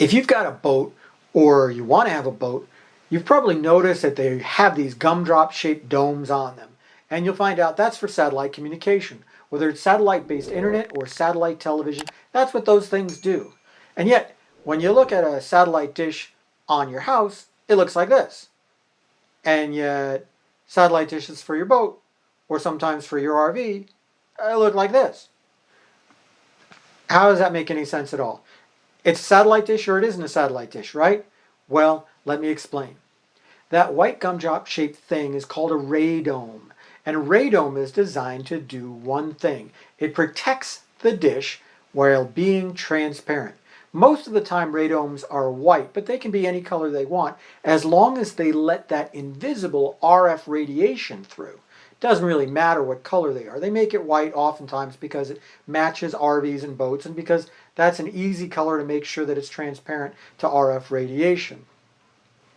If you've got a boat or you want to have a boat, you've probably noticed that they have these gumdrop shaped domes on them. And you'll find out that's for satellite communication. Whether it's satellite-based internet or satellite television, that's what those things do. And yet, when you look at a satellite dish on your house, it looks like this. And yet, satellite dishes for your boat, or sometimes for your RV, look like this. How does that make any sense at all? It's a satellite dish or it isn't a satellite dish, right? Well, let me explain. That white gumdrop shaped thing is called a radome. And a radome is designed to do one thing. It protects the dish while being transparent. Most of the time radomes are white, but they can be any color they want as long as they let that invisible RF radiation through. It doesn't really matter what color they are. They make it white oftentimes because it matches RVs and boats and because that's an easy color to make sure that it's transparent to RF radiation.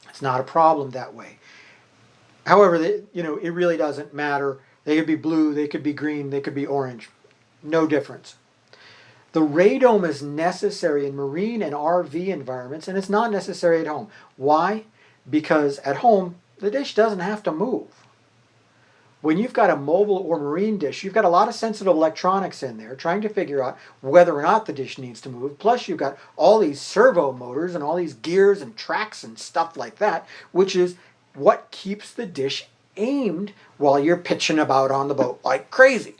It's not a problem that way. However, it really doesn't matter. They could be blue, they could be green, they could be orange. No difference. The radome is necessary in marine and RV environments, and it's not necessary at home. Why? Because at home, the dish doesn't have to move. When you've got a mobile or marine dish, you've got a lot of sensitive electronics in there trying to figure out whether or not the dish needs to move. Plus, you've got all these servo motors and all these gears and tracks and stuff like that, which is what keeps the dish aimed while you're pitching about on the boat like crazy.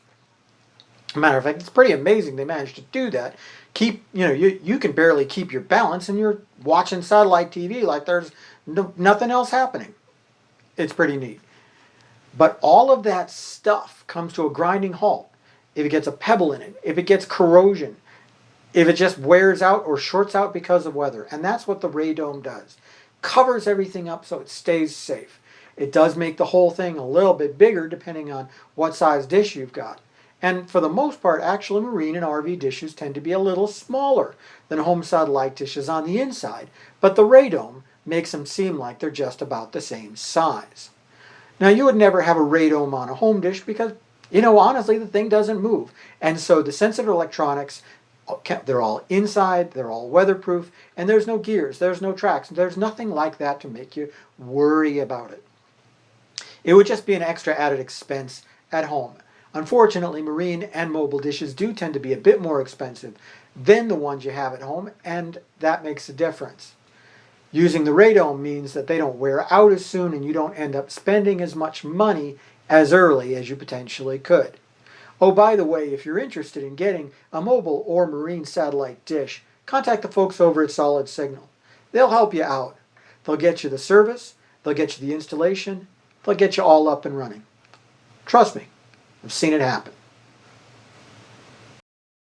Matter of fact, it's pretty amazing they managed to do that. You can barely keep your balance and you're watching satellite TV like there's nothing else happening. It's pretty neat. But all of that stuff comes to a grinding halt if it gets a pebble in it, if it gets corrosion, if it just wears out or shorts out because of weather. And that's what the radome does. Covers everything up so it stays safe. It does make the whole thing a little bit bigger depending on what size dish you've got. And for the most part, actually marine and RV dishes tend to be a little smaller than home satellite dishes on the inside. But the radome makes them seem like they're just about the same size. Now, you would never have a radome on a home dish because, honestly, the thing doesn't move. And so the sensitive electronics, they're all inside, they're all weatherproof, and there's no gears, there's no tracks, there's nothing like that to make you worry about it. It would just be an extra added expense at home. Unfortunately, marine and mobile dishes do tend to be a bit more expensive than the ones you have at home, and that makes a difference. Using the radome means that they don't wear out as soon and you don't end up spending as much money as early as you potentially could. Oh, by the way, if you're interested in getting a mobile or marine satellite dish, contact the folks over at Solid Signal. They'll help you out. They'll get you the service, they'll get you the installation, they'll get you all up and running. Trust me, I've seen it happen.